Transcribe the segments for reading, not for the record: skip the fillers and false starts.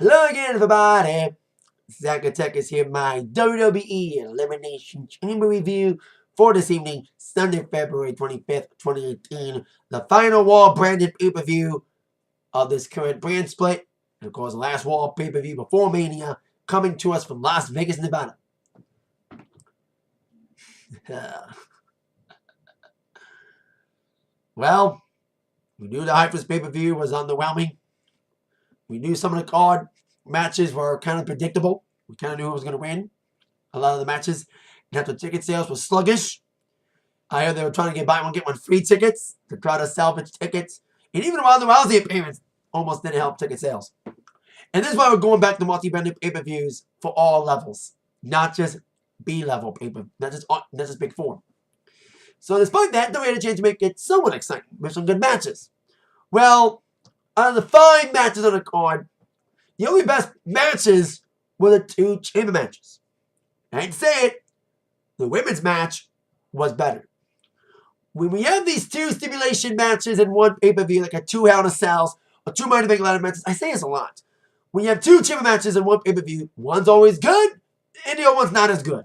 Hello again, everybody. Zacatech is here, my WWE Elimination Chamber review for this evening, Sunday, February 25th, 2018. The final Raw branded pay-per-view of this current brand split. And of course, the last Raw pay-per-view before Mania, coming to us from Las Vegas, Nevada. Well, we knew the hype for this pay-per-view was underwhelming. We knew some of the card matches were kind of predictable. We kind of knew who was going to win a lot of the matches. And after ticket sales was sluggish, I heard they were trying to get buy one, get one free tickets to try to salvage tickets. And even Ronda Rousey appearance almost didn't help ticket sales. And this is why we're going back to multi-branded pay-per-views for all levels. Not just B-level pay-per-view. Not just Big Four. So despite that, they had a chance to make it somewhat exciting with some good matches. Well, out of the 5 matches on the card, the only best matches were the 2 chamber matches. I hate to say it, the women's match was better. When we have these 2 stipulation matches in one pay-per-view, like a 2 Hell in a Cells or 2 Money in the Bank ladder matches, I say this a lot. When you have 2 chamber matches in one pay-per-view, one's always good and the other one's not as good.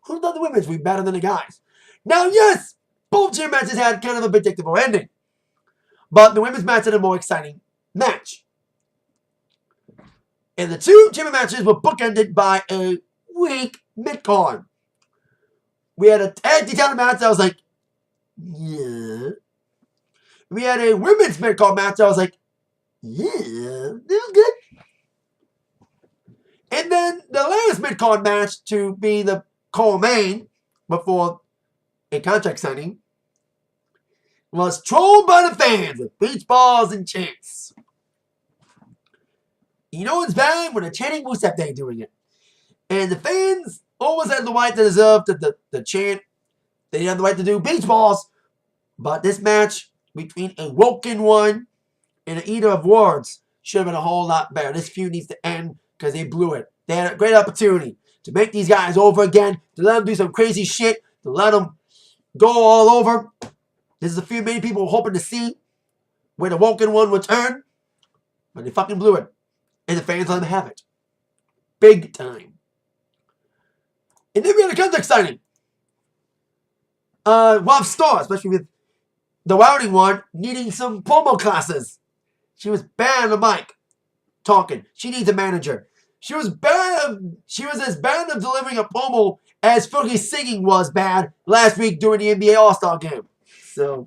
Who thought the women's would be better than the guys? Now, yes, both chamber matches had kind of a predictable ending. But the women's match had a more exciting match. And the 2 chamber matches were bookended by a weak mid-card. We had a tag team title match that was like, yeah. We had a women's mid-card match that was like, yeah, that was good. And then the last mid-card match to be the co-main before a contract signing was trolled by the fans with beach balls and chants. You know what's bad? When the chanting Rusev Day doing it. And the fans always had the right to deserve the chant. They didn't have the right to do beach balls. But this match between a Woken one and an Eater of Words should have been a whole lot better. This feud needs to end because they blew it. They had a great opportunity to make these guys over again, to let them do some crazy shit, to let them go all over. This is a feud many people were hoping to see where the Woken one would turn. But they fucking blew it. And the fans let them have it. Big time. And then we had a contract signing. Rob Starr, especially with the Routing one, needing some promo classes. She was bad on the mic. Talking. She needs a manager. She was as bad at delivering a promo as Fergie's singing was bad last week during the NBA All-Star game. So,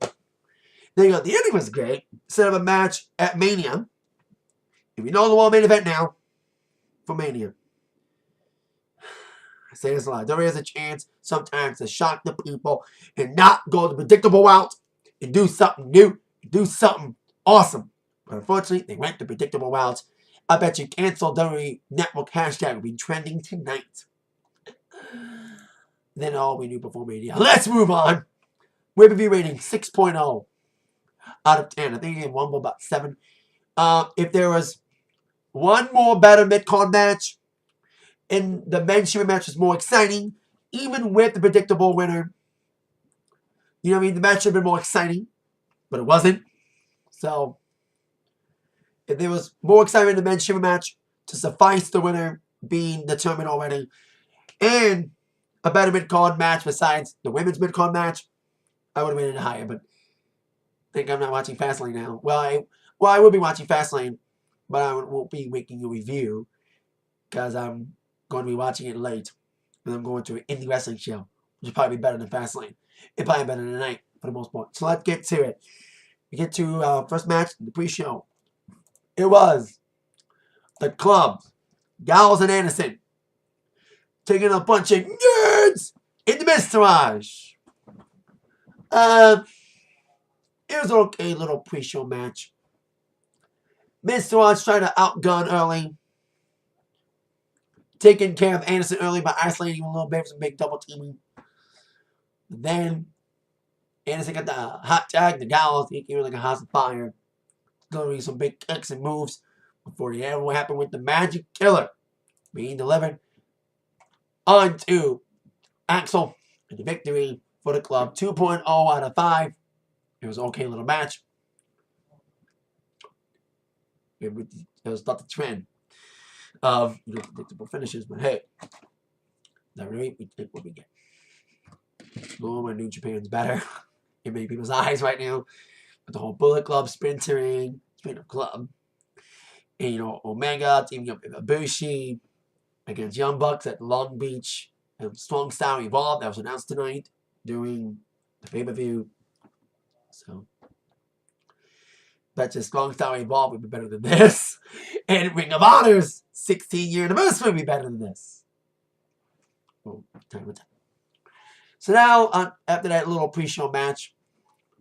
there you go. The ending was great. Set up a match at Mania. And we know the World Main Event now for Mania. I say this a lot. There is a chance sometimes to shock the people and not go the predictable route and do something new, do something awesome. But unfortunately, they went the predictable route. I bet you cancel WWE Network hashtag will be trending tonight. Then all we knew before Mania. Let's move on. Pay-per-view rating 6.0 out of 10. I think you gave one more about 7. If there was one more better mid-card match, and the men's chamber match was more exciting, even with the predictable winner. You know what I mean? The match should have been more exciting, but it wasn't. So, if there was more excitement in the men's chamber match to suffice the winner being determined already, and a better mid-card match besides the women's mid-card match, I would have rated it higher, but I think I'm not watching Fastlane now. Well, I will be watching Fastlane, but I won't be making a review because I'm going to be watching it late. And I'm going to an indie wrestling show, which will probably be better than Fastlane. It's probably better than tonight, for the most part. So let's get to it. We get to first match, the pre-show. It was the Club, Gallows and Anderson, taking a bunch of nerds in the MIZTOURAGE. It was an okay little pre-show match. MIZTOURAGE tried to outgun early, taking care of Anderson early by isolating him a little bit for some big double teaming. Then Anderson got the hot tag, the Gallows. He came in like a house of fire, delivering some big kicks and moves before the end. What happened with the Magic Killer being delivered onto Axel and the victory for the Club. 2.0 out of 5. It was an okay little match. It was not the trend. of predictable finishes. But hey, that rate we think what we get. Oh, my New Japan's better in many people's eyes right now. With the whole Bullet Club splintering, speaking of club, and Omega teaming up with Ibushi against Young Bucks at Long Beach and Strong Style Evolved. That was announced tonight during the pay-per-view. So, bet you Strong Style Evolved would be better than this. And Ring of Honor's 16-year anniversary would be better than this. Oh, time and time. So now, after that little pre-show match,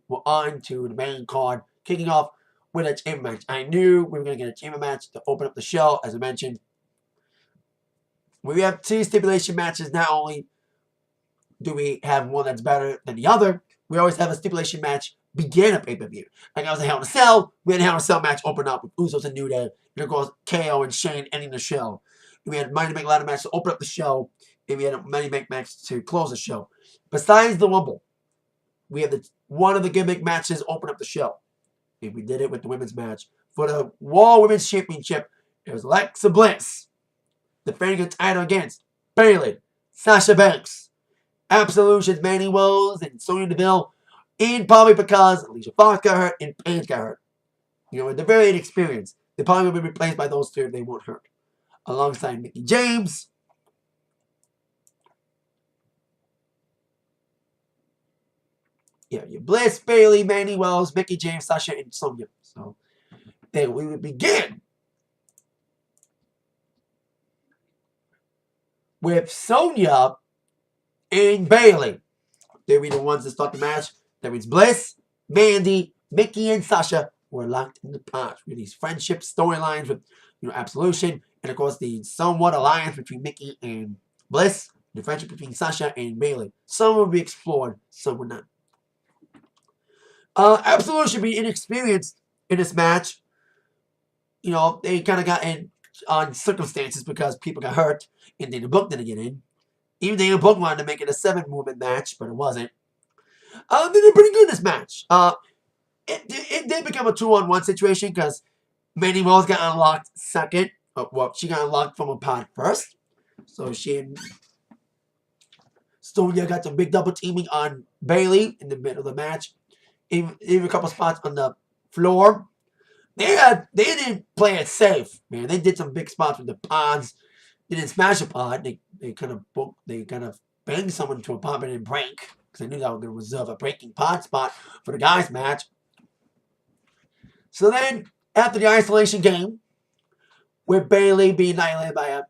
we're on to the main card, kicking off with a chamber match. I knew we were going to get a chamber match to open up the show, as I mentioned. We have 2 stipulation matches. Not only do we have one that's better than the other, we always have a stipulation match begin a pay-per-view. Like I was a Hell in a Cell, we had a Hell in a Cell match open up with Usos and New Day, and of course KO and Shane ending the show. And we had Money to Make Ladder match to open up the show, and we had a Money to Make match to close the show. Besides the Rumble, we have one of the gimmick matches open up the show. And we did it with the women's match. For the Raw Women's Championship, it was Alexa Bliss defending the title against Bayley, Sasha Banks, Absolution's Mandy Rose, and Sonya Deville. And probably because Alicia Fox got hurt and Paige got hurt. They're very inexperienced. They probably will be replaced by those 2 if they weren't hurt. Alongside Mickie James. Yeah, your Bliss, Bayley, Mandy Rose, Mickie James, Sasha, and Sonya. So, then we would begin with Sonya and Bayley. They'll be the ones that start the match. That means Bliss, Mandy, Mickie, and Sasha were locked in the pot with these friendship storylines with Absolution, and of course the somewhat alliance between Mickie and Bliss, the friendship between Sasha and Bayley. Some will be explored, some will not. Absolution be inexperienced in this match. They kind of got in on circumstances because people got hurt, and Dana Brooke didn't get in. Even Dana Brooke wanted to make it a 7-woman match, but it wasn't. They did pretty good in this match. It did become a 2-on-1 situation because Mandy Rose got unlocked second. Well, she got unlocked from a pod first. So she and Sonya got some big double teaming on Bayley in the middle of the match. Even a couple spots on the floor. They didn't play it safe, man. They did some big spots with the pods. They didn't smash a pod. They kind of banged someone to a pod but didn't break. Because I knew that was going to reserve a breaking pod spot for the guys match. So then, after the isolation game, with Bayley being annihilated by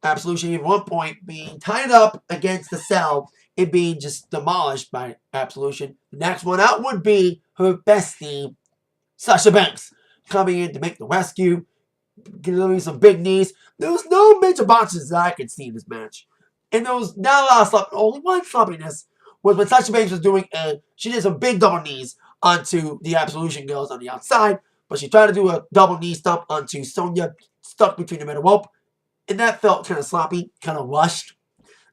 Absolution, at one point being tied up against the cell and being just demolished by Absolution. The next one out would be her bestie, Sasha Banks, coming in to make the rescue, giving some big knees. There was no major botches that I could see in this match. And there was not a lot of sloppiness. Only one sloppiness was when Sasha Banks was doing she did some big double knees onto the Absolution girls on the outside, but she tried to do a double knee stomp onto Sonya, stuck between the middle rope, and that felt kind of sloppy, kind of rushed.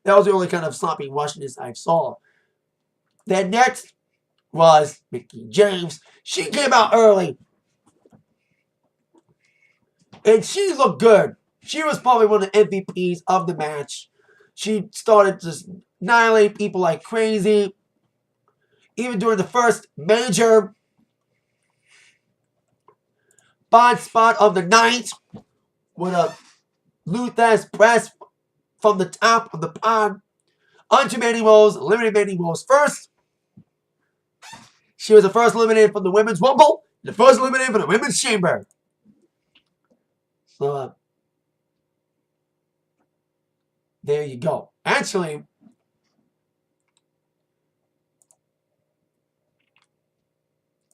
That was the only kind of sloppy rushness I saw. Then next was Mickie James. She came out early, and she looked good. She was probably one of the MVPs of the match. She started to annihilate people like crazy. Even during the first major bond spot of the night with a Luther's press from the top of the pond onto Mandy Rose, eliminated Mandy Rose first. She was the first eliminated from the Women's Rumble, the first eliminated from the Women's Chamber. So, there you go. Actually,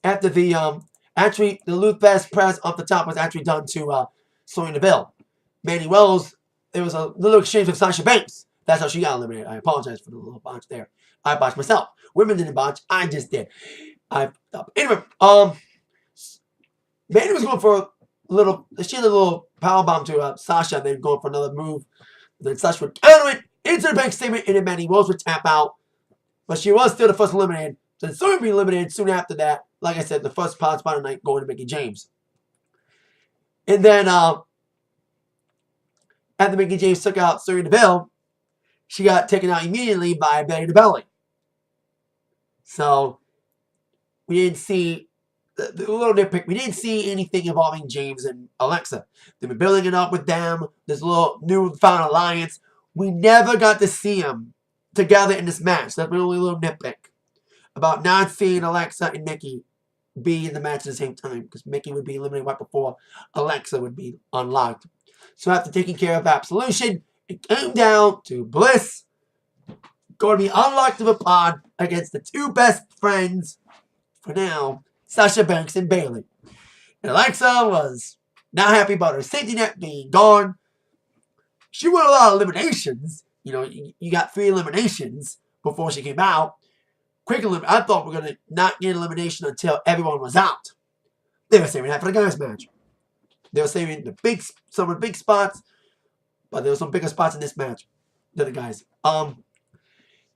after the Luther's press off the top was actually done to Sonya Deville. Mandy Rose, there was a little exchange with Sasha Banks. That's how she got eliminated. I apologize for the little botch there. I botched myself. Women didn't botch. I just did. Anyway, Mandy was going for a little. She had a little power bomb to Sasha, and then going for another move. And then Sasha would counter it into the bank statement, and then Mandy Rose would tap out. But she was still the first eliminated. So Sonya would be eliminated soon after that. Like I said, the first pod spot of the night going to Mickie James. And then after Mickie James took out Sonya Deville, she got taken out immediately by Bayley the Belly. So, we didn't see, a little nitpick, we didn't see anything involving James and Alexa. They've been building it up with them, this little newfound alliance. We never got to see them together in this match. That's my only little nitpick about not seeing Alexa and Mickie be in the match at the same time, because Mickie would be eliminated right before Alexa would be unlocked. So after taking care of Absolution, it came down to Bliss going to be unlocked of a pod against the two best friends for now, Sasha Banks and Bayley. And Alexa was not happy about her safety net being gone. She won a lot of eliminations. You know, you got 3 eliminations before she came out. Quick elimination. I thought we were going to not get elimination until everyone was out. They were saving that for the guys' match. They were saving some of the big spots, but there were some bigger spots in this match than the guys.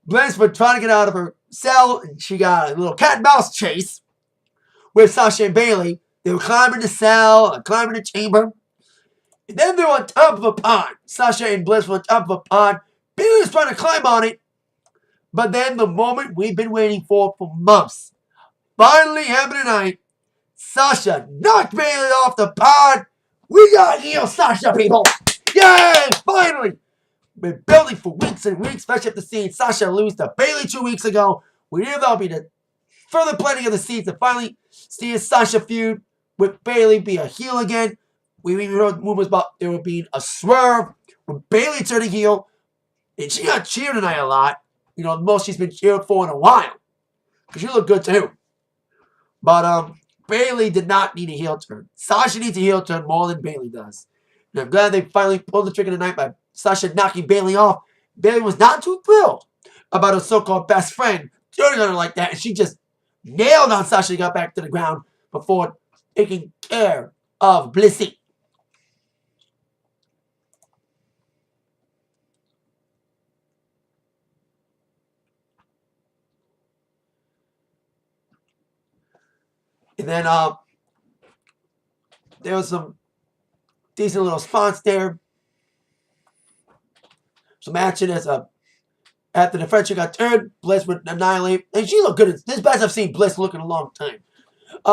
Bliss was trying to get out of her cell, and she got a little cat and mouse chase with Sasha and Bayley. They were climbing the cell, climbing the chamber. And then they were on top of a pod. Sasha and Bliss were on top of a pod. Bayley was trying to climb on it. But then the moment we've been waiting for months finally happened tonight. Sasha knocked Bayley off the pod. We got heel Sasha, people. Yay! Finally! Been building for weeks and weeks, especially after seeing Sasha lose to Bayley 2 weeks ago. We knew that'll be the further planting of the seeds to finally see a Sasha feud with Bayley be a heel again. We even heard rumors about there would be a swerve with Bayley turning heel. And she got cheered tonight a lot. You know, the most she's been cheered for in a while. Because she looked good too. But Bayley did not need a heel turn. Sasha needs a heel turn more than Bayley does. And I'm glad they finally pulled the trigger tonight by Sasha knocking Bayley off. Bayley was not too thrilled about her so-called best friend turning on her like that. And she just nailed on Sasha and got back to the ground before taking care of Blissy. And then there was some decent little spots there. Some action as after the friendship got turned, Bliss would annihilate. And she looked good. This is the best I've seen Bliss look in a long time.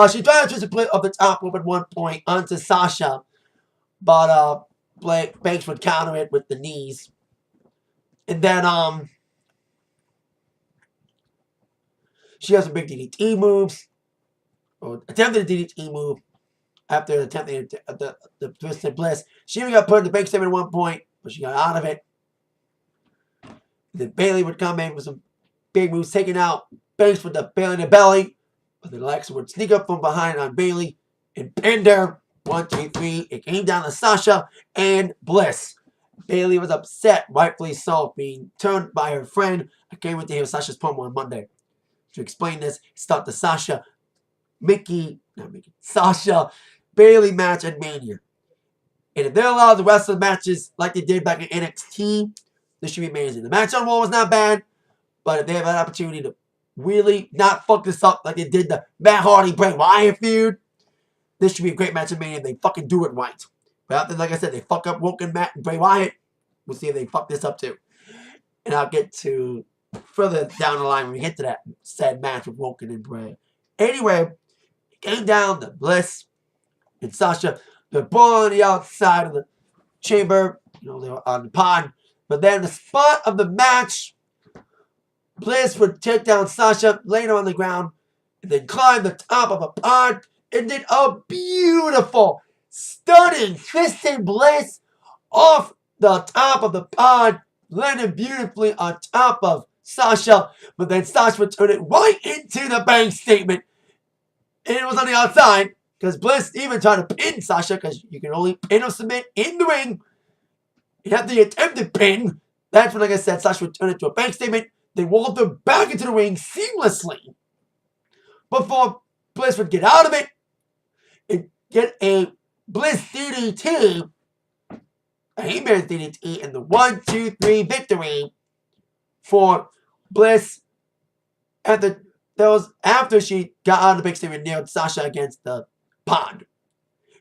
She tried to split up the top rope at one point onto Sasha. But Banks would counter it with the knees. And then she has some big DDT moves. Or attempted a DDT move after attempting the Twisted Bliss. She even got put in the bank statement at one point, but she got out of it. Then Bayley would come in with some big moves, taking out Banks with the Bayley in the belly. But then Alexa would sneak up from behind on Bayley and pinned her. 1, 2, 3. It came down to Sasha and Bliss. Bayley was upset, rightfully so, being turned by her friend. I can't wait to hear Sasha's promo on Monday. To explain this, start the Sasha Bayley match at Mania. And if they allow the rest of the matches like they did back in NXT, this should be amazing. The match on Raw was not bad, but if they have an opportunity to really not fuck this up like they did the Matt Hardy Bray Wyatt feud, this should be a great match at Mania if they fucking do it right. But after, like I said, they fuck up Woken, Matt, and Bray Wyatt, we'll see if they fuck this up too. And I'll get to further down the line when we get to that said match with Woken and Bray. Anyway, it came down to Bliss and Sasha. They're both on the outside of the chamber. You know, they were on the pod. But then the spot of the match, Bliss would take down Sasha, lay her on the ground, and then climb the top of a pod and did a beautiful, stunning twisted Bliss off the top of the pod, landing beautifully on top of Sasha. But then Sasha would turn it right into the bank statement. And it was on the outside, because Bliss even tried to pin Sasha, because you can only pin or submit in the ring. And after the attempted pin, that's when, like I said, Sasha would turn it into a bank statement. They rolled her back into the ring seamlessly before Bliss would get out of it and get a Bliss DDT, a Heyman DDT, and the 1, 2, 3 victory for Bliss. After she got out of the big statement and nailed Sasha against the pod.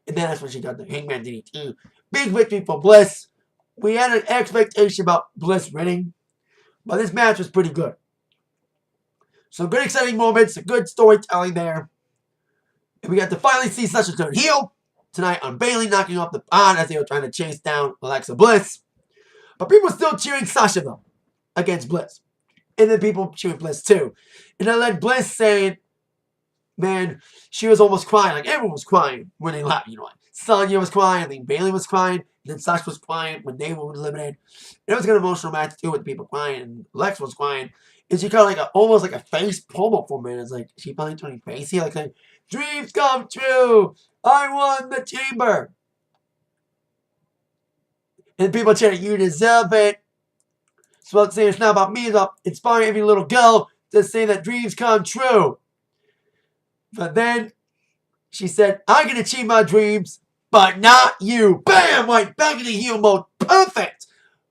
And then that's when she got the Hangman DDT. Big victory for Bliss. we had an expectation about Bliss winning, but this match was pretty good. Some good exciting moments, some good storytelling there. And we got to finally see Sasha turn heel tonight on Bayley, knocking off the Bond as they were trying to chase down Alexa Bliss. But people were still cheering Sasha, though, against Bliss. And then people cheering Bliss, too. And I led Bliss saying, man, she was almost crying. Like, everyone was crying when they left. You know, like, Sonya was crying. I think Bayley was crying. And then Sasha was crying when they were eliminated. It was an emotional match, too, with people crying. And Lex was crying. And she kind of like almost like a face promo for a minute. It's like, she finally turning facey. Like, saying, dreams come true. I won the chamber. And people chanting, you deserve it. So saying it's not about me, it's about inspiring every little girl to say that dreams come true. But then she said, I can achieve my dreams, but not you. Bam! Right back into heel mode. Perfect.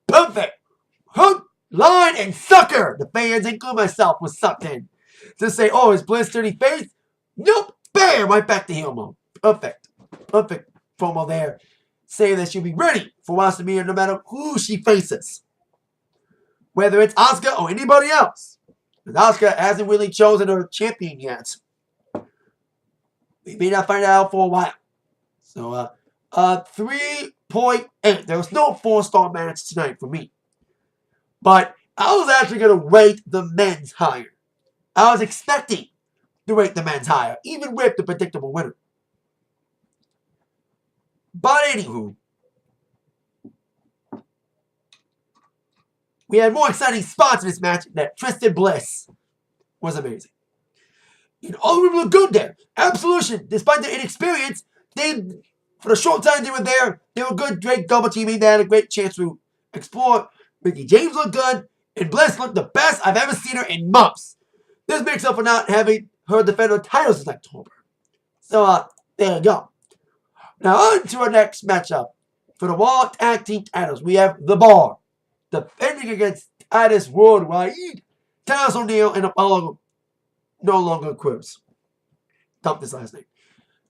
Perfect. Hook, line, and sucker. The fans, including myself, was sucked in. To say, oh, is Bliss dirty face? Nope. Bam! Right back to heel mode. Perfect. Perfect promo there. Saying that she'll be ready for WrestleMania no matter who she faces. Whether it's Asuka or anybody else. Because Asuka hasn't really chosen her champion yet. We may not find out for a while. So, 3.8. There was no 4-star match tonight for me. But I was actually going to rate the men's higher. I was expecting to rate the men's higher, even with the predictable winner. But anywho, we had more exciting spots in this match. That Tristan Bliss was amazing. And all the women looked good there. Absolution, despite their inexperience, for the short time they were there, they were good. Great double teaming. They had a great chance to explore. Mickey James looked good, and Bliss looked the best I've ever seen her in months. This makes up for not having her defend her titles since October. So, there you go. Now, on to our next matchup. For the Raw Tag Team titles, we have The Bar defending against Titus Worldwide. Titus O'Neil and Apollo no longer quips. Dump this last name.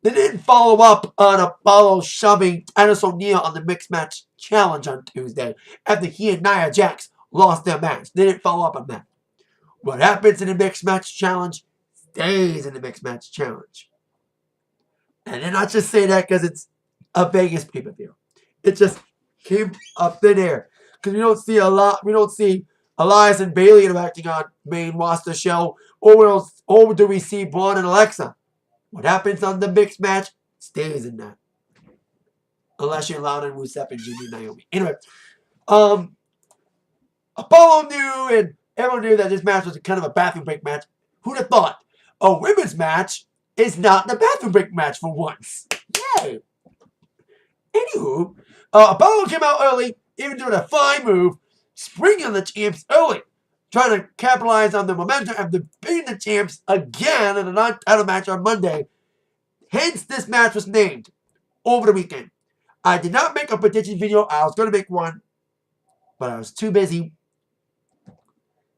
They didn't follow up on Apollo shoving Titus O'Neil on the Mixed Match Challenge on Tuesday after he and Nia Jax lost their match. They didn't follow up on that. What happens in the Mixed Match Challenge stays in the Mixed Match Challenge. And they're not just saying that because it's a Vegas pay-per-view. It just came up thin air. Because we don't see Elias and Bayley interacting on main roster show. Or do we see Braun and Alexa? What happens on the mixed match stays in that. Unless you're Lana and Rusev and Jimmy and Naomi. Anyway, Apollo knew and everyone knew that this match was kind of a bathroom break match. Who'd have thought? A women's match is not the bathroom break match for once. Yay! Anywho, Apollo came out early, even doing a fine move, springing on the champs early, trying to capitalize on the momentum after beating the champs again in a non-title match on Monday. Hence, this match was named over the weekend. I did not make a prediction video. I was going to make one, but I was too busy,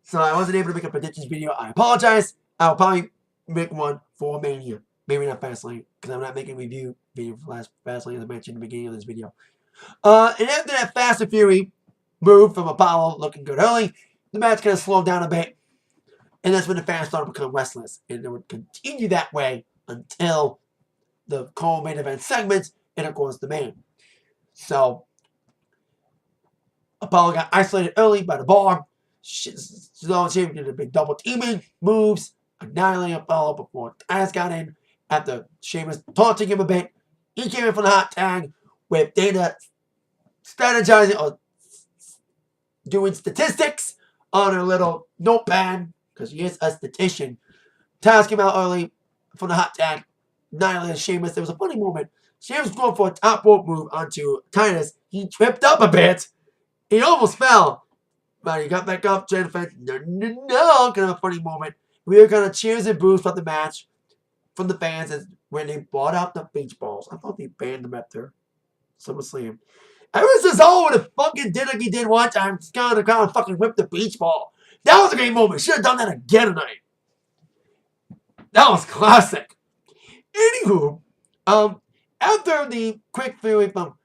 so I wasn't able to make a predictions video. I apologize. I'll probably make one for Mania. Maybe not Fastlane, because I'm not making a review video for last Fastlane as I mentioned in the beginning of this video. And after that Fast and Fury move from Apollo looking good early, the match kind of slowed down a bit. And that's when the fans started to become restless. And it would continue that way until the co-main event segments and, of course, the main. So, Apollo got isolated early by the Bar. So she did a big double teaming moves, annihilating Apollo before Titus got in. After Sheamus taunting him a bit, he came in for the hot tag with Dana strategizing or doing statistics on her little notepad, because she is a statistician. Titus came out early for the hot tag, annihilated Sheamus. There was a funny moment. Sheamus was going for a top rope move onto Titus. He tripped up a bit. He almost fell. But he got back up, trying to fight. No, kind of a funny moment. We were kind of cheers and boos about the match from the fans as when they brought out the beach balls. I thought they banned them after SummerSlam. Ever since all would have fucking did like he did one time, just kind of fucking whip the beach ball. That was a great moment. Should have done that again tonight. That was classic. Anywho, after the quick theory from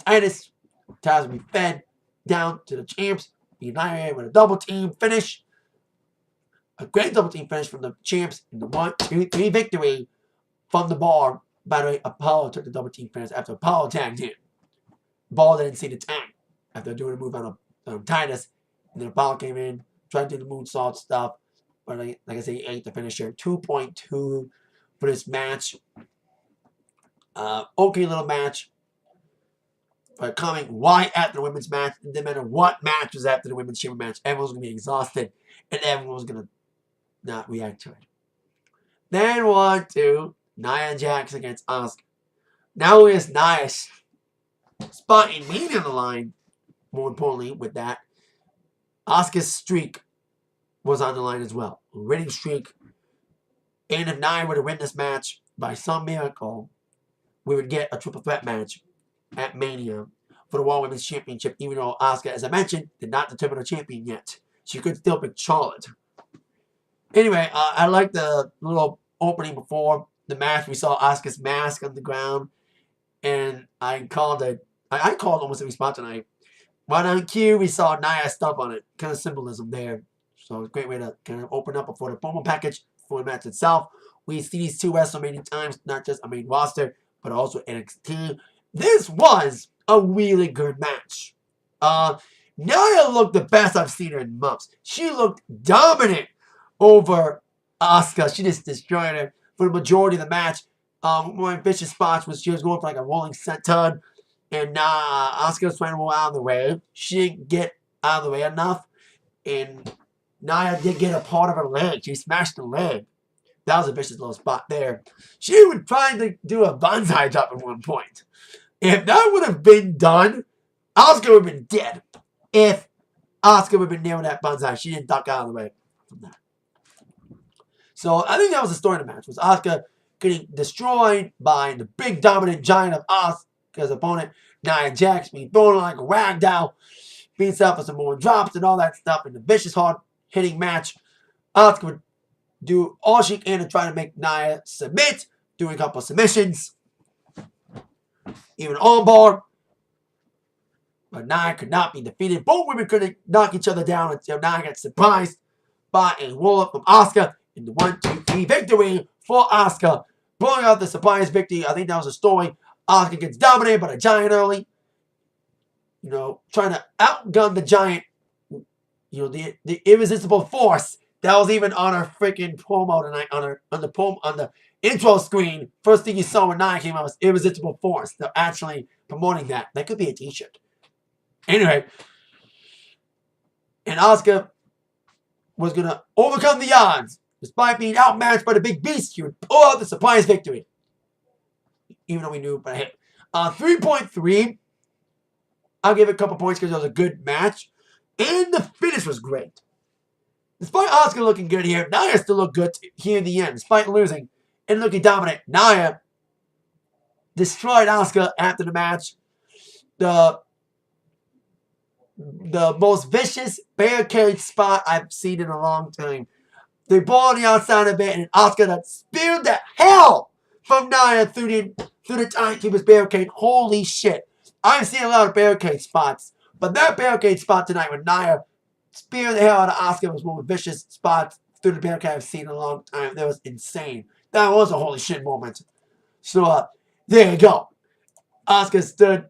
Titus, Titus will be fed down to the champs. Be annihilated with a double team finish. A great double team finish from the champs in the 1, 2, 3 victory from the Bar. By the way, Apollo took the double team finish after Apollo tagged in. Ball didn't see the tag after doing a move on Titus. And then Apollo came in, tried to do the moonsault stuff. But like I say, he ate the finisher. 2.2 for this match. Okay little match. But coming right after the women's match, it didn't matter what match was after the women's chamber match, everyone was going to be exhausted, and everyone was going to not react to it. Then 1, 2, Nia Jax against Asuka. Now it's Nia's spot in Mania on the line. More importantly, with that, Asuka's streak was on the line as well. A winning streak. And if Nia were to win this match by some miracle, we would get a triple threat match at Mania for the Raw Women's Championship, even though Asuka, as I mentioned, did not determine a champion yet. She could still pick Charlotte. Anyway, I like the little opening before the match. We saw Asuka's mask on the ground, and I called almost every spot tonight. Right on cue, we saw Nia stomp on it. Kind of symbolism there. So it's a great way to kind of open up before the promo package, for the match itself. We see these two wrestle many times, not just a main roster, but also NXT. This was a really good match. Nia looked the best I've seen her in months. She looked dominant over Asuka. She just destroyed her for the majority of the match. More ambitious spots was she was going for like a rolling senton, and Asuka was trying to roll out of the way. She didn't get out of the way enough, and Nia did get a part of her leg. She smashed the leg. That was a vicious little spot there. She was trying to do a banzai drop at one point. If that would have been done, Asuka would have been dead. If Asuka would have been nailing that banzai, she didn't duck out of the way from that. So I think that was the story of the match. Was Asuka getting destroyed by the big dominant giant of Asuka's opponent, Nia Jax, being thrown like a rag doll, beats up for some more drops and all that stuff in the vicious, hard-hitting match. Asuka would do all she can to try to make Nia submit, doing a couple of submissions, even on board. But Nia could not be defeated. Both women could knock each other down until Nia got surprised by a roll-up from Asuka in the 1, 2, 3 victory for Asuka. Pulling out the surprise victory. I think that was a story. Asuka gets dominated by the Giant early. You know, trying to outgun the Giant. You know, the irresistible force. That was even on her freaking promo tonight, on the intro screen. First thing you saw when Nia came out was irresistible force. They're actually promoting that. That could be a t-shirt. Anyway. And Asuka was going to overcome the odds. Despite being outmatched by the big beast, she would pull out the surprise victory. Even though we knew, but hey. 3.3. I'll give it a couple points because it was a good match. And the finish was great. Despite Asuka looking good here, Nia still looked good here in the end. Despite losing and looking dominant, Nia destroyed Asuka after the match. The most vicious barricade spot I've seen in a long time. They ball on the outside of it, and Asuka that speared the hell from Nia through the timekeeper's barricade. Holy shit. I've seen a lot of barricade spots, but that barricade spot tonight with Nia spearing the hell out of Asuka was one of the vicious spots through the barricade I've seen in a long time. That was insane. That was a holy shit moment. So, there you go. Asuka stood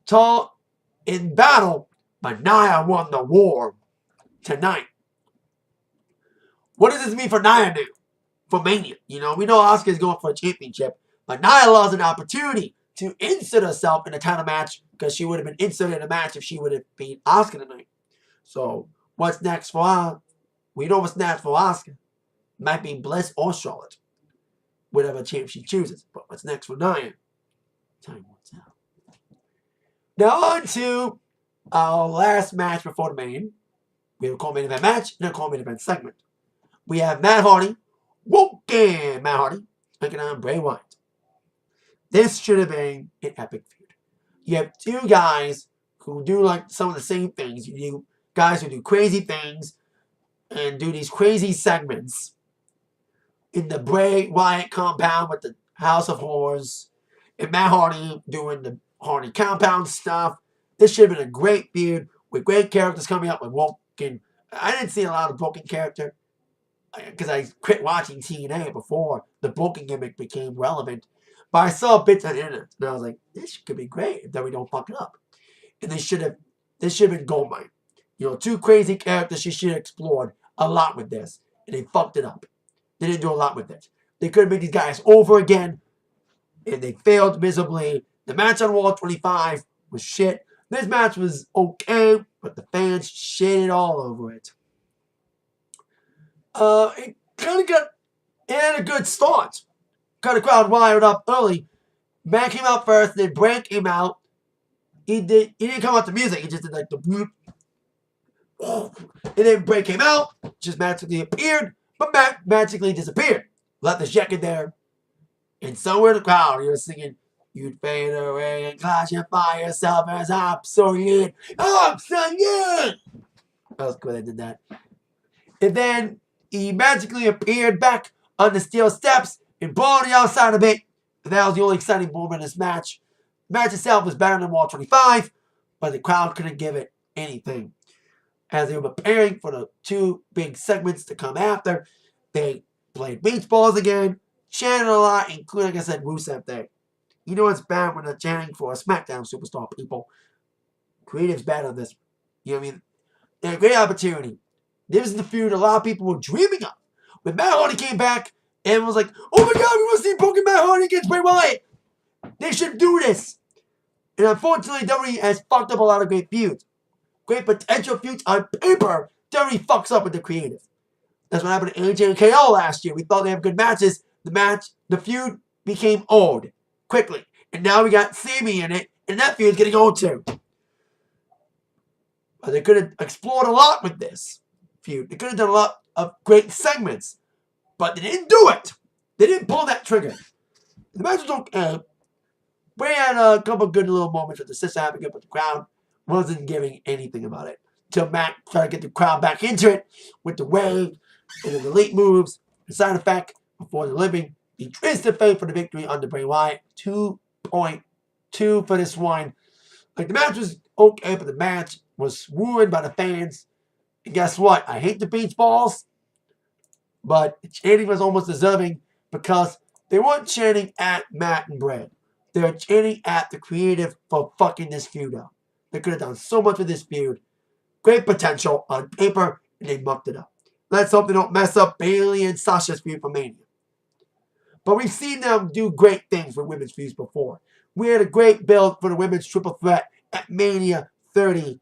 tall in battle, but Nia won the war tonight. What does this mean for Nia now? For Mania? You know, we know Asuka is going for a championship, but Nia lost an opportunity to insert herself in a title match because she would have been inserted in a match if she would have beat Asuka tonight. So, what's next for her? We know what's next for Asuka. Might be Bliss or Charlotte. Whatever champ she chooses. But what's next for Nia? Time will tell. Now on to our last match before the main. We have a co-main event match and a co-main event segment. We have Matt Hardy, Woken Matt Hardy, taking on Bray Wyatt. This should have been an epic feud. You have two guys who do like some of the same things. You do guys who do crazy things and do these crazy segments in the Bray Wyatt compound with the House of Horrors, and Matt Hardy doing the Hardy Compound stuff. This should have been a great feud with great characters coming up with Woken. I didn't see a lot of Woken character because I quit watching TNA before the Woken gimmick became relevant. But I saw bits on the internet, and I was like, this could be great if we don't fuck it up. And this should have been goldmine. You know, 2 crazy characters she should have explored a lot with this, and they fucked it up. They didn't do a lot with it. They could have made these guys over again, and they failed miserably. The match on Raw 25 was shit. This match was okay, but the fans shitted all over it. It kind of got in a good start. Got the crowd wired up early. Matt came out first, then Bray came out. He didn't come out to music. He just did like the bloop. And then Bray came out, just magically appeared, but Matt magically disappeared. Left the jacket there. And somewhere in the crowd, he was singing, "You'd fade away and classify yourself as obsolete." Obsolete! That was cool, I did that. And then he magically appeared back on the steel steps and balled the outside a bit. And that was the only exciting moment in this match. The match itself was better than Raw 25, but the crowd couldn't give it anything. As they were preparing for the 2 big segments to come after, they played baseballs again, chanted a lot, including, like I said, Rusev Day. You know it's bad when they're chanting for a SmackDown superstar, people. Creative's bad on this. You know what I mean? They had a great opportunity. This is the feud a lot of people were dreaming of. When Matt Hardy came back, everyone was like, "Oh my God, we want to see broken Matt Hardy against Bray Wyatt. They should do this." And unfortunately, WWE has fucked up a lot of great feuds. Great potential feuds on paper. WWE fucks up with the creative. That's what happened to AJ and KO last year. We thought they had good matches. The feud became old quickly. And now we got Sammy in it, and that feud's getting old too. But they could have explored a lot with this feud. They could have done a lot of great segments. But they didn't do it. They didn't pull that trigger. The match was okay. Bray had a couple good little moments with the sister having it, but the crowd wasn't giving anything about it. Till Matt tried to get the crowd back into it with the wave and the elite moves. The side effect before the living. He twisted fate for the victory under Bray Wyatt. 2.2 for this one. Like, the match was okay, but the match was ruined by the fans. And guess what? I hate the beach balls, but the chanting was almost deserving because they weren't chanting at Matt and Bray. They were chanting at the creative for fucking this feud up. They could have done so much with this feud. Great potential on paper, and they mucked it up. Let's hope they don't mess up Bayley and Sasha's feud for Mania. But we've seen them do great things with women's feuds before. We had a great build for the women's triple threat at Mania 32.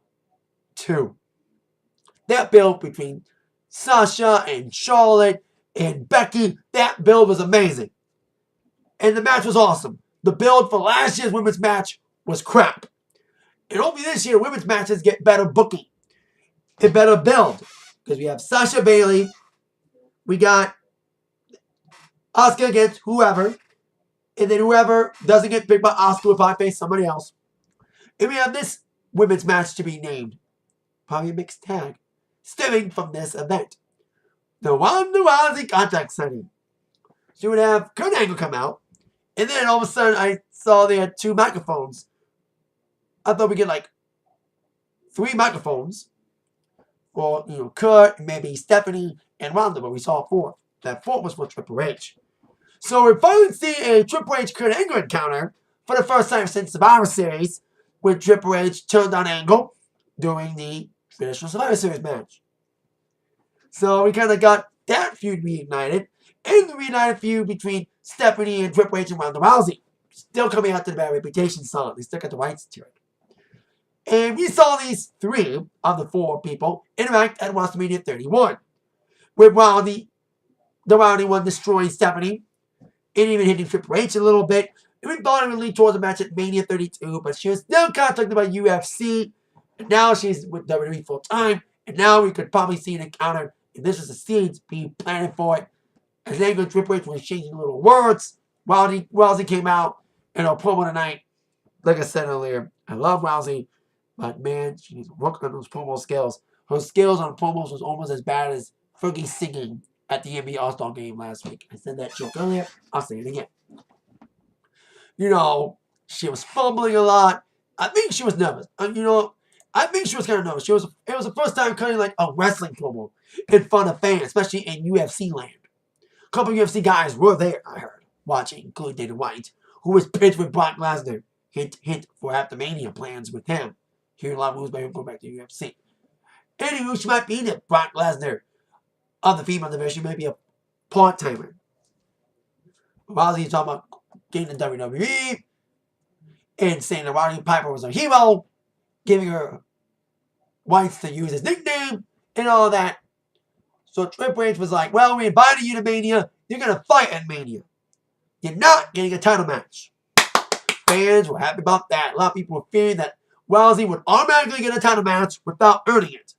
That build between Sasha and Charlotte and Becky, that build was amazing. And the match was awesome. The build for last year's women's match was crap. And hopefully this year, women's matches get better booking. Get better build. Because we have Sasha Bayley. We got Asuka against whoever. And then whoever doesn't get picked by Asuka will probably face somebody else. And we have this women's match to be named. Probably a mixed tag. Stemming from this event. The Ronda Rousey contract signing. So you would have Kurt Angle come out. And then all of a sudden I saw they had 2 microphones. I thought we'd get like 3 microphones. For, you know, Kurt, maybe Stephanie, and Ronda. But we saw a 4th. That 4th was for Triple H. So we're finally seeing a Triple H Kurt Angle encounter for the first time since Survivor Series. With Triple H turned on Angle during the traditional Survivor Series match. So we kind of got that feud reignited. And the reunited feud between Stephanie and Triple H and Ronda Rousey. Still coming after the bad reputation song. They still got the rights to it. And we saw these 3 of the 4 people interact at WrestleMania 31. With the Rowdy one destroying Stephanie. And even hitting Triple H a little bit. And we thought it would lead towards a match at Mania 32. But she was still contacted by UFC. And now she's with WWE full time. And now we could probably see an encounter. And this is the seeds being planted for it. As Angle and Triple H were exchanging little words. Rousey came out in her promo tonight. Like I said earlier, I love Rousey. But man, she needs to work on those promo skills. Her skills on promos was almost as bad as Fergie singing at the NBA All-Star game last week. I said that joke earlier. I'll say it again. You know, She was fumbling a lot. I think she was nervous. I think she was kind of nervous. It was the first time cutting like a wrestling promo in front of fans, especially in UFC land. A couple of UFC guys were there, I heard, watching, including Dana White, who was pitched with Brock Lesnar. Hint, hint, for after Mania plans with him. Hearing a lot of moves by him going back to UFC. Anywho, she might be the Brock Lesnar of the female division. She may be a part-timer. Rousey's talking about getting the WWE and saying that Roddy Piper was a hero, giving her rights to use his nickname and all that. So Triple H was like, well, we invited you to Mania. You're going to fight at Mania. You're not getting a title match. Fans were happy about that. A lot of people were fearing that Rousey would automatically get a title match without earning it.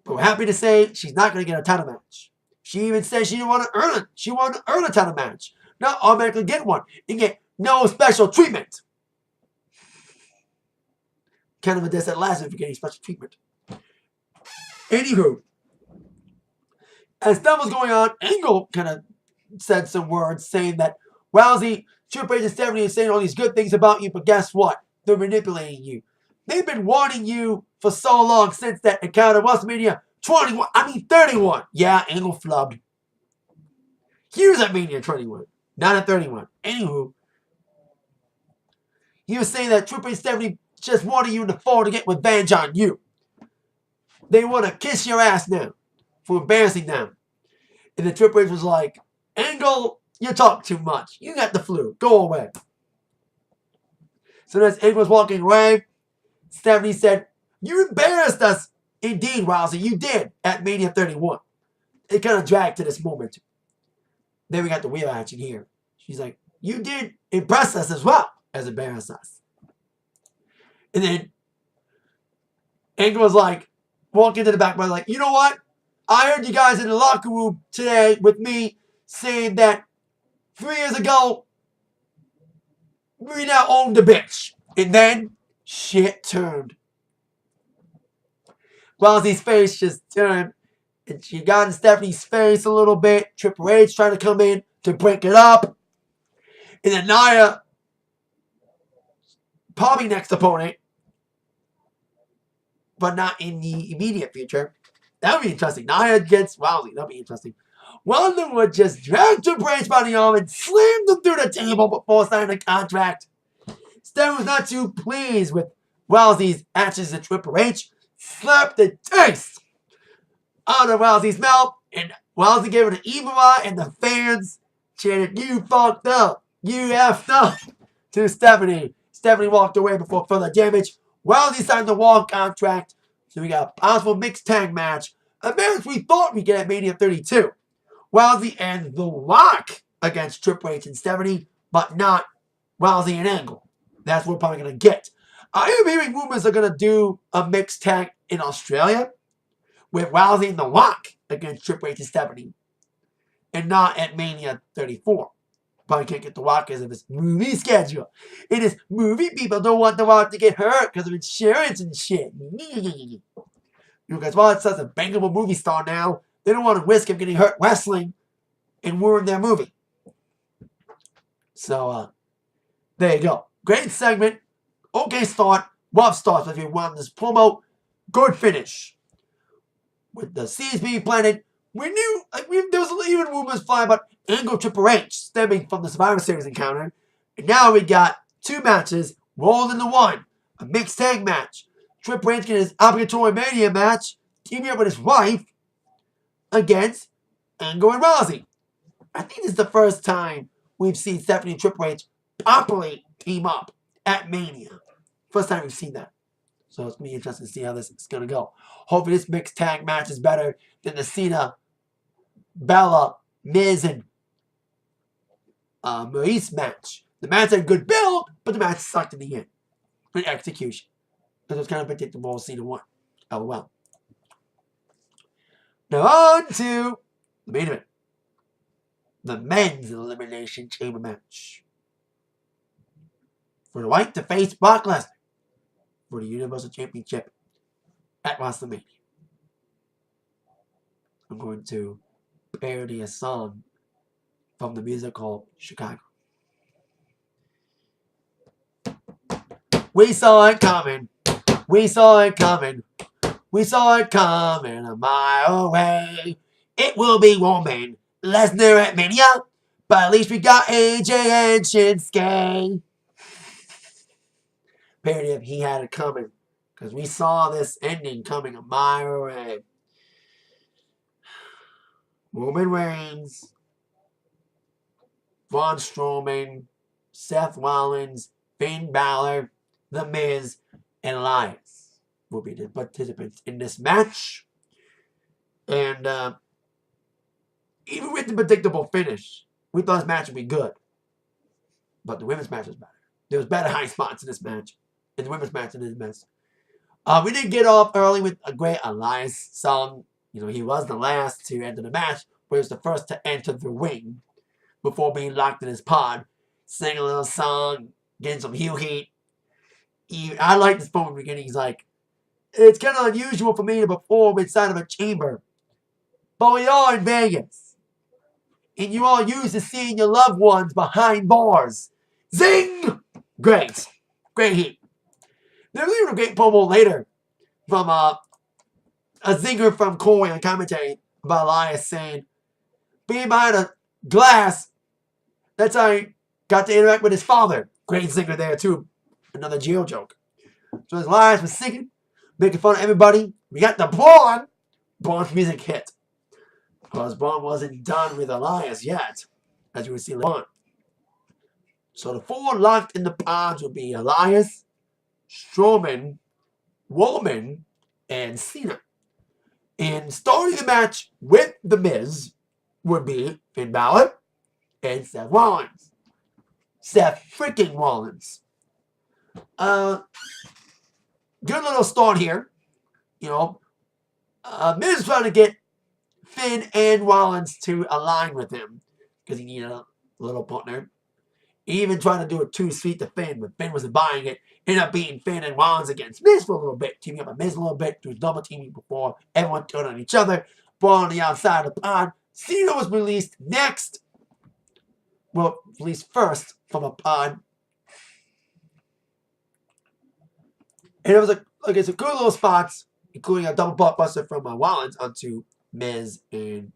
But we're happy to say she's not going to get a title match. She even said she didn't want to earn it. She wanted to earn a title match, not automatically get one and get no special treatment. Kind of a diss at last if you're getting special treatment. Anywho, as that was going on, Angle kind of said some words saying that Rousey, Triple H and Stephanie are saying all these good things about you, but guess what? They're manipulating you. They've been wanting you for so long since that encounter WrestleMania 31. Yeah, Angle flubbed. He was at Mania 21, not at 31. Anywho, he was saying that Triple H and Stephanie just wanted you in the fall to get revenge on you. They want to kiss your ass now for embarrassing them. And the Triple H was like, Angle, you talk too much. You got the flu. Go away. So as Angle was walking away, Stephanie said, you embarrassed us. Indeed, Rousey, you did at Mania 31. It kind of dragged to this moment. Then we got the wheel action here. She's like, you did impress us as well as embarrass us. And then Angle was like, walking to the back, but like, you know what? I heard you guys in the locker room today with me saying that 3 years ago, we now own the bitch. And then shit turned. Rousey's face just turned. And she got in Stephanie's face a little bit. Triple H trying to come in to break it up. And then Nia, probably next opponent, but not in the immediate future. That would be interesting. Nia against Rousey. That would be interesting. Ronda would just drag Triple H by the arm and slam them through the table before signing a contract. Stephanie was not too pleased with Rousey's actions to Triple H. Slapped the taste out of Rousey's mouth, and Rousey gave it an evil eye, and the fans chanted, you fucked up. You effed up to Stephanie. Stephanie walked away before further damage. Rousey signed the Wall contract. So we got a possible mixed tag match. A match we thought we'd get at Mania 32. Rousey and The Rock against Triple H and Stephanie, but not Rousey and Angle. That's what we're probably going to get. I am hearing rumors are going to do a mixed tag in Australia with Rousey and The Rock against Triple H and Stephanie. And not at Mania 34. Probably can't get The Rock because of his movie schedule. It is movie people don't want The Rock to get hurt because of insurance and shit. Because while it's such a bangable movie star now, they don't want to risk him getting hurt wrestling and ruin their movie. So, there you go. Great segment. Okay start. Rough start if you want this promo. Good finish. With the seeds being planted, we knew, there was even rumors flying about Angle Triple H stemming from the Survivor Series encounter. And now we got 2 matches rolled into one. A mixed tag match. Triple H getting his obligatory Mania match, teaming up with his wife against Angle and Rousey. I think this is the first time we've seen Stephanie and Triple H properly team up at Mania. First time we've seen that. So it's going to be interesting to see how this is going to go. Hopefully this mixed tag match is better than the Cena, Bella, Miz, and Maurice match. The match had a good build, but the match sucked in the end. In execution. It was kind of predictable. Cena won. LOL. Now on to the main event. The men's elimination chamber match. For the White to face Brock Lesnar for the Universal Championship at WrestleMania. I'm going to parody a song from the musical Chicago. We saw it coming. We saw it coming. We saw it coming a mile away. It will be Woman Lesnar at Mania, but at least we got AJ and Shinsuke. Parody of he had it coming, because we saw this ending coming a mile away. Roman Reigns, Braun Strowman, Seth Rollins, Finn Balor, The Miz, and Elias will be the participants in this match. And even with the predictable finish, we thought this match would be good. But the women's match was better. There was better high spots in this match. And the women's match in this match. We did get off early with a great Elias song. You know, he was the last to enter the match, but he was the first to enter the ring before being locked in his pod. Sing a little song, getting some heel heat. I like this moment beginning. He's like, it's kind of unusual for me to perform inside of a chamber. But we are in Vegas. And you all used to seeing your loved ones behind bars. Zing! Great. Great heat. There's even a great promo later from a zinger from Corey on commentary about Elias saying, being behind a glass, that's how he got to interact with his father. Great zinger there too. Another jail joke. So as Elias was singing, making fun of everybody, we got the Braun. Braun's music hit. Because Braun wasn't done with Elias yet, as you will see later on. So the four locked in the pods would be Elias, Strowman, Woman, and Cena. And starting the match with The Miz would be Finn Balor and Seth Rollins. Seth freaking Rollins. Good little start here. You know, Miz trying to get Finn and Rollins to align with him because he needed a little partner. He even trying to do a 2-sweet to Finn, but Finn wasn't buying it. Ended up beating Finn and Rollins against Miz for a little bit, teaming up with Miz a little bit, doing double teaming before everyone turned on each other. Braun on the outside of the pod. Cena was released next. Well, released first from a pod. And it was it's a good little spots, including a double blockbuster from Rollins onto Miz and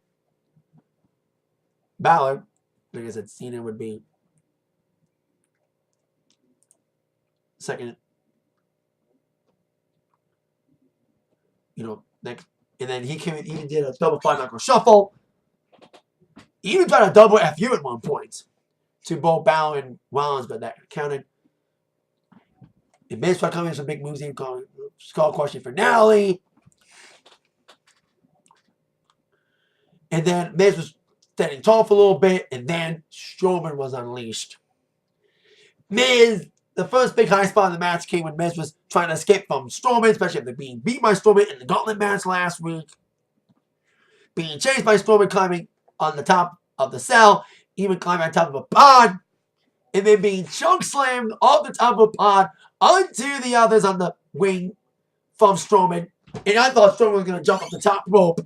Balor. Like I said, Cena would be second. You know, next. And then he even did a double 5-knuckle shuffle. He even tried a double FU at one point to both Balor and Rollins, but that counted. And Miz tried coming in some big moves, even calling Skull Crushing finale. And then Miz was standing tall for a little bit, and then Strowman was unleashed. Miz, the first big high spot in the match came when Miz was trying to escape from Strowman, especially after being beat by Strowman in the gauntlet match last week. Being chased by Strowman, climbing on the top of the cell, even climbing on top of a pod, and then being choke slammed off the top of a pod onto the others on the wing from Strowman. And I thought Strowman was going to jump up the top rope,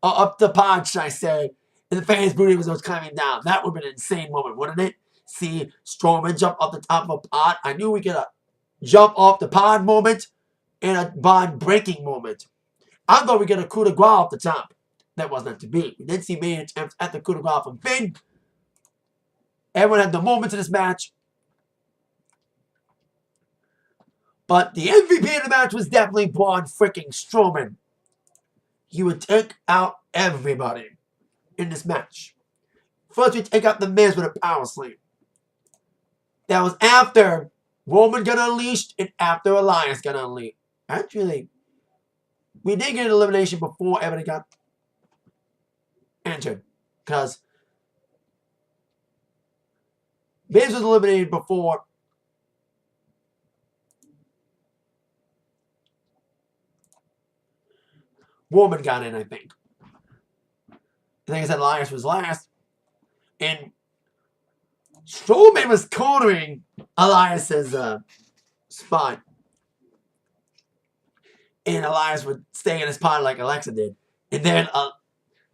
up the pod, should I say, and the fans booted as it was climbing down. That would have been an insane moment, wouldn't it? See Strowman jump off the top of a pod. I knew we get a jump off the pod moment and a pod breaking moment. I thought we get a coup de grace off the top. That was not to be. We did see many attempts at the coup de grace from Finn. Everyone had the moments in this match. But the MVP of the match was definitely Braun freaking Strowman. He would take out everybody in this match. First, we take out The Miz with a power slam. That was after Roman got unleashed and after Elias got unleashed. Actually, we did get an elimination before everybody got entered. Because Miz was eliminated before Roman got in, I think. I think I said Elias was last. And Strowman was cornering Elias's spot. And Elias would stay in his pod like Alexa did. And then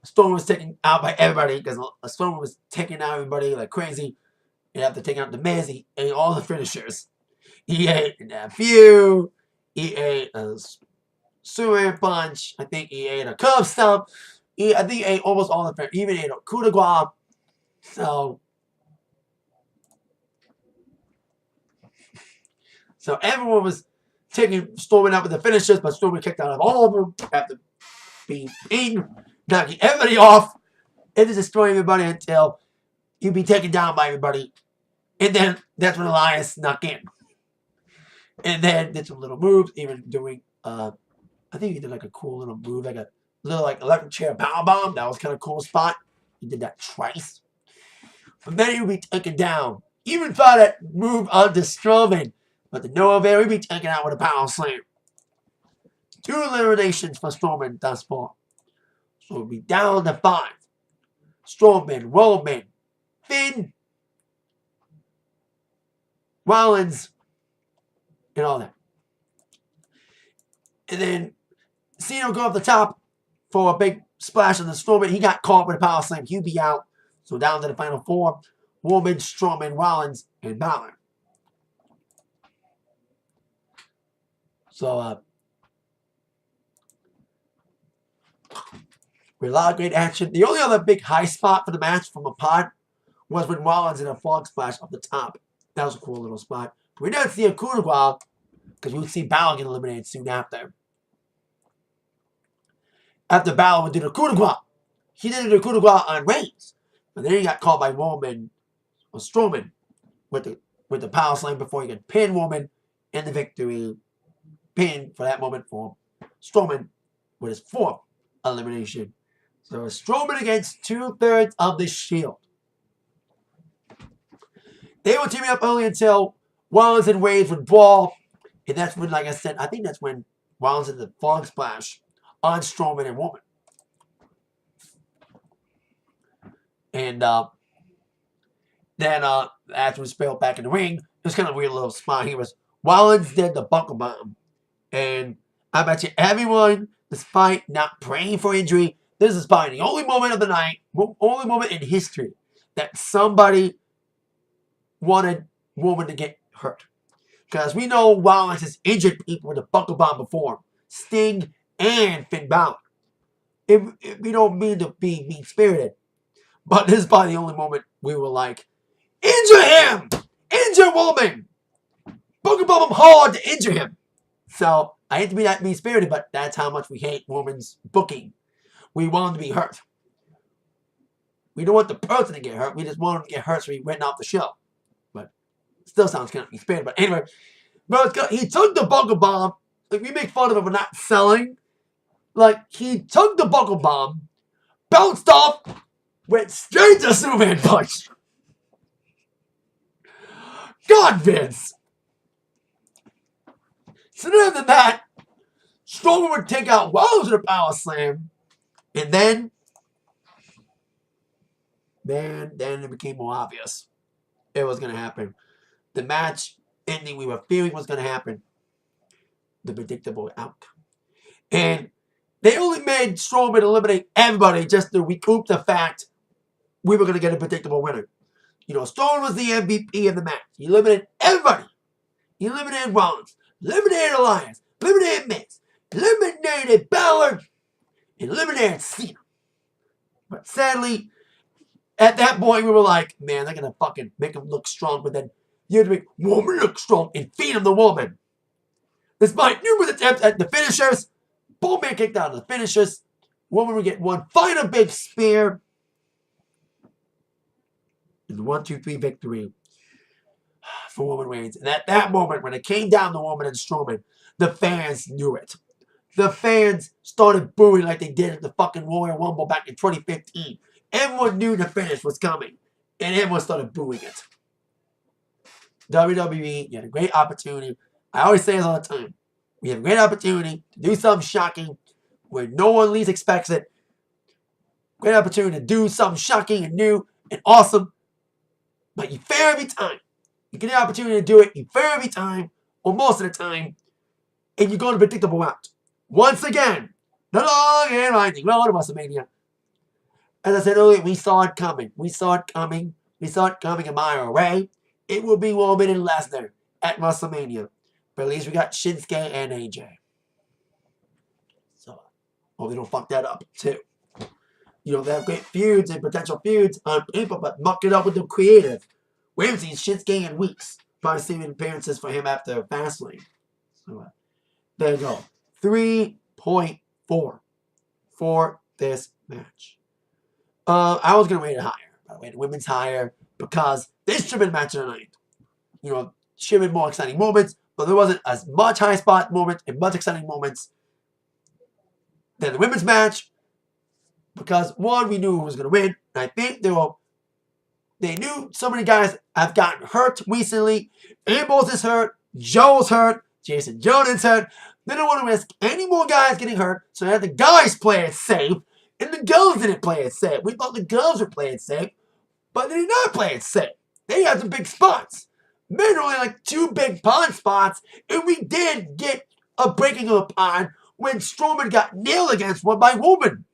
Strowman was taken out by everybody because Strowman was taking out everybody like crazy. And after taking out The Miz, he ate all the finishers. He ate a few. He ate a sewer punch. I think he ate a curb stomp. I think he ate almost all the fair. He even ate a coup de grace. So everyone was taking Strowman out with the finishers, but Strowman kicked out of all of them after being beaten, knocking everybody off, and just destroying everybody until he'd be taken down by everybody. And then that's when Elias snuck in. And then did some little moves, even doing, I think he did like a cool little move, like a little like electric chair power bomb. That was kind of cool spot. He did that twice. But then he would be taken down. Even thought that move onto Strowman. But the no avail, he'd be taken out with a power slam. 2 eliminations for Strowman thus far. So it'll be down to 5. Strowman, Roman, Finn, Rollins, and all that. And then Cena go up the top for a big splash on the Strowman. He got caught with a power slam. He'll be out. So down to the final 4. Roman, Strowman, Rollins, and Balor. So, with a lot of great action. The only other big high spot for the match from a pod was when Rollins did a frog splash up the top. That was a cool little spot. But we didn't see a coup de grace because we would see Balor get eliminated soon after. After Balor would do the coup de grace, he did the coup de grace on Reigns. But then he got caught by Roman or Strowman with the power slam before he could pin Roman in the victory. Pin for that moment for Strowman with his 4th elimination. So Strowman against 2/3 of the Shield. They were teaming up early until Rollins and Reigns would brawl. And that's when, like I said, I think that's when Rollins did the frog splash on Strowman and Roman. And then after was spelled back in the ring, it was kind of a weird little spot. He was Rollins did the buckle bomb. And I bet you everyone, despite not praying for injury, this is probably the only moment of the night, only moment in history that somebody wanted Roman to get hurt. Because we know Rollins has injured people with a buckle bomb before. Sting and Finn Balor. We don't mean to be mean-spirited. But this is probably the only moment we were like, injure him! Injure Roman! Buckle bomb him hard to injure him. So, I hate to be that mean-spirited, but that's how much we hate Roman's booking. We want him to be hurt. We don't want the person to get hurt. We just want him to get hurt so he went off the show. But still sounds kind of mean-spirited. But anyway, he took the buckle bomb. Like, we make fun of him for not selling. Like, he took the buckle bomb, bounced off, went straight to Superman punch. God, Vince. So then after that, Strowman would take out Rollins with a power slam. And then it became more obvious. It was going to happen. The match ending we were fearing was going to happen. The predictable outcome. And they only made Strowman eliminate everybody just to recoup the fact we were going to get a predictable winner. You know, Strowman was the MVP of the match. He eliminated everybody. He eliminated Rollins. Eliminated Elias. Eliminated Miz. Eliminated Balor. Eliminated Cena. But sadly, at that point, we were like, man, they're going to fucking make him look strong. But then you have to make Roman look strong and feed him the woman. Despite numerous attempts at the finishers, both men kicked out of the finishers. Roman would get one final big spear. And the 1-2-3 victory for Roman Reigns. And at that moment, when it came down to Roman and Strowman, the fans knew it. The fans started booing like they did at the fucking Royal Rumble back in 2015. Everyone knew the finish was coming. And everyone started booing it. WWE, you had a great opportunity. I always say this all the time. We have a great opportunity to do something shocking where no one least expects it. Great opportunity to do something shocking and new and awesome. But you fail every time. You get the opportunity to do it. You fail every time, or most of the time, and you go to a predictable route. Once again, the long and winding road to WrestleMania. As I said earlier, we saw it coming. We saw it coming. We saw it coming a mile away. It will be Roman and Lesnar. at WrestleMania. But at least we got Shinsuke and AJ. So, hope they don't fuck that up, too. You know, they have great feuds and potential feuds on paper, but muck it up with the creative. We haven't seen Shinsuke in weeks. Probably seen appearances for him after Fastlane. So, there you go. 3.4 for this match. I was going to rate it higher. By the way, the women's higher because this should have been match of the night. You know, should have been more exciting moments, but there wasn't as much high spot moments and much exciting moments than the women's match. Because, one, we knew who was going to win. And I think they knew so many guys have gotten hurt recently. Ambrose is hurt. Joe's hurt. Jason Jordan's hurt. They don't want to risk any more guys getting hurt. So they had the guys play it safe. And the girls didn't play it safe. We thought the girls would play it safe. But they did not play it safe. They had some big spots. Men only like 2 big pond spots. And we did get a breaking of a pond when Strowman got nailed against one by Woken.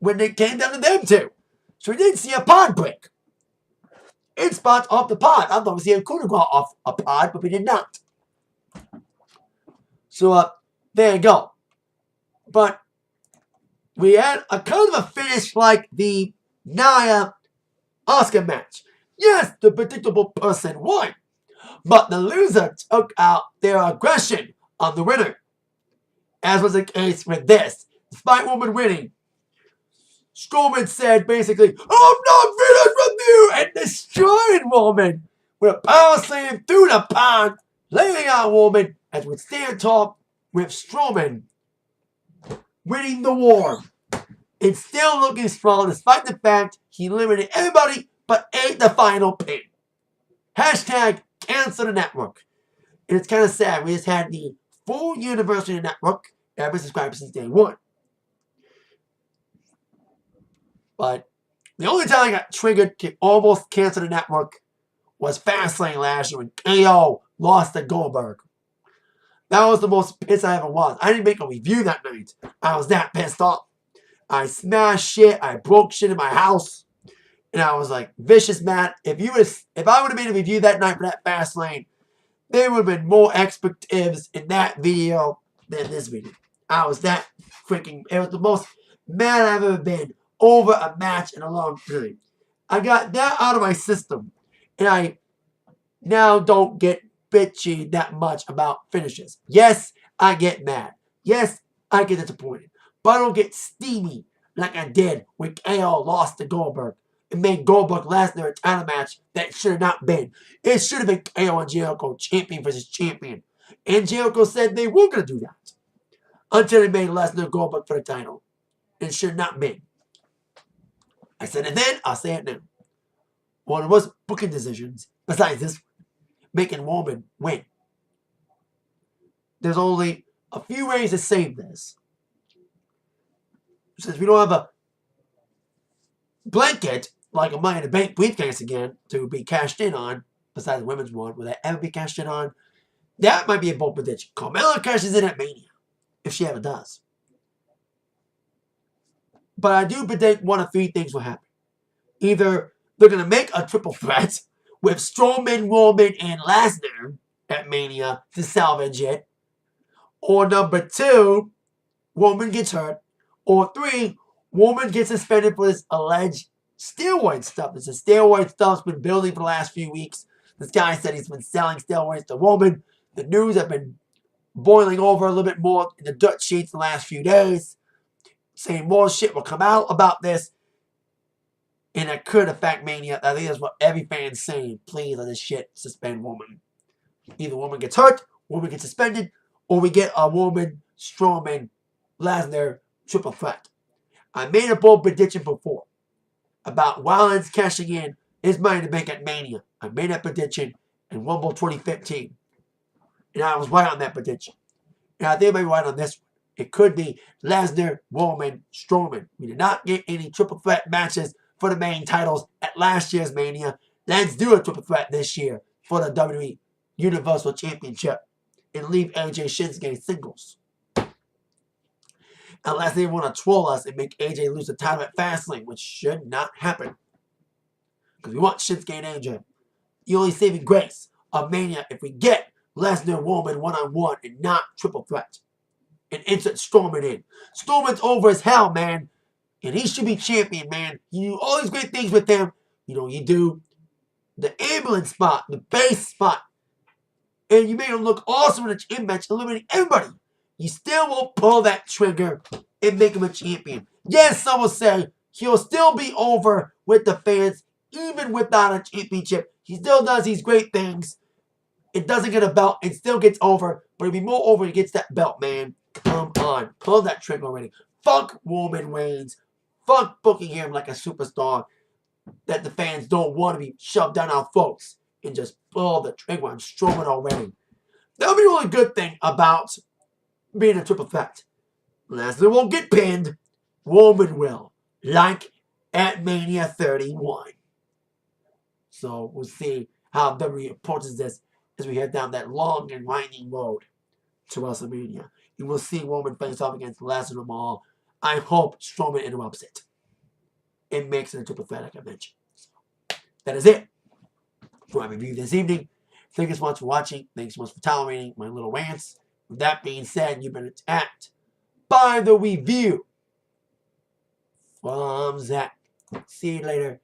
When it came down to them two. So we didn't see a pod break. It spots off the pod. I thought we see a could have gone off a pod, but we did not. So, there you go. But we had a kind of a finish like the Nia Asuka match. Yes, the predictable person won. But the loser took out their aggression on the winner. As was the case with this. Despite Woman winning, Strowman said basically, I'm not finished with you, and destroyed Woman with a power slam through the pond, laying out Woman as we stand tall with Strowman winning the war. It's still looking strong despite the fact he eliminated everybody but ate the final pin. Hashtag cancel the network. And it's kind of sad. We just had the full anniversary of the network. I've been subscribed since day one. But the only time I got triggered to almost cancel the network was Fastlane last year when KO lost to Goldberg. That was the most pissed I ever was. I didn't make a review that night. I was that pissed off. I smashed shit. I broke shit in my house. And I was like, vicious mad. If I would have made a review that night for that Fastlane, there would have been more expletives in that video than this video. I was that freaking... It was the most mad I've ever been over a match in a long time. I got that out of my system. And I now don't get bitchy that much about finishes. Yes, I get mad. Yes, I get disappointed. But I don't get steamy like I did when KO lost to Goldberg. It made Goldberg Lesnar a title match that should have not been. It should have been KO and Jericho champion versus champion. And Jericho said they were going to do that. Until they made Lesnar Goldberg for the title. It should not have been. I said it then, I'll say it now. One of the worst booking decisions, besides this one, making Woman win. There's only a few ways to save this. Since we don't have a blanket, like a Money in the Bank briefcase again, to be cashed in on, besides the women's one, will that ever be cashed in on? That might be a bold prediction. Carmella cashes in at Mania, if she ever does. But I do predict one of 3 things will happen. Either they're going to make a triple threat with Strowman, Roman, and Lesnar at Mania to salvage it. Or number 2, Roman gets hurt. Or 3, Roman gets suspended for this alleged steroid stuff. This is steroid stuff's been building for the last few weeks. This guy said he's been selling steroids to Roman. The news have been boiling over a little bit more in the dirt sheets the last few days. Saying more shit will come out about this. And it could affect Mania. I think that's what every fan's saying. Please let this shit suspend Woman. Either Woman gets hurt, Woman gets suspended, or we get a Woman, Strowman, Lesnar triple threat. I made a bold prediction before about Rollins cashing in his Money to Bank at Mania. I made that prediction in Rumble 2015. And I was right on that prediction. And I think I may be right on this one. It could be Lesnar, Roman, Strowman. We did not get any triple threat matches for the main titles at last year's Mania. Let's do a triple threat this year for the WWE Universal Championship and leave AJ Shinsuke singles. Unless they want to troll us and make AJ lose the title at Fastlane, which should not happen. Because we want Shinsuke and AJ. The only saving grace of Mania if we get Lesnar Roman one-on-one and not triple threat. And insert Strowman in. Strowman's over as hell, man. And he should be champion, man. You do all these great things with him. You know, you do the ambulance spot, the base spot. And you made him look awesome in a gym match, eliminating everybody. You still won't pull that trigger and make him a champion. Yes, some will say he'll still be over with the fans, even without a championship. He still does these great things. It doesn't get a belt. It still gets over. But it'll be more over when he gets that belt, man. Come on. Pull that trigger already. Fuck Roman Reigns. Fuck booking him like a superstar that the fans don't want to be shoved down our throats. And just pull the trigger on Strowman already. That'll be the only good thing about being a triple threat. Lesnar won't get pinned. Roman will. Like at Mania 31. So we'll see how WWE approaches this as we head down that long and winding road to WrestleMania. And we'll see Roman face off against Lesnar tomorrow. I hope Strowman interrupts it. It makes it a triple threat, like I mentioned. So, that is it for my review this evening. Thank you so much for watching. Thanks so much for tolerating my little rants. With that being said, you've been attacked by the review from Zach. See you later.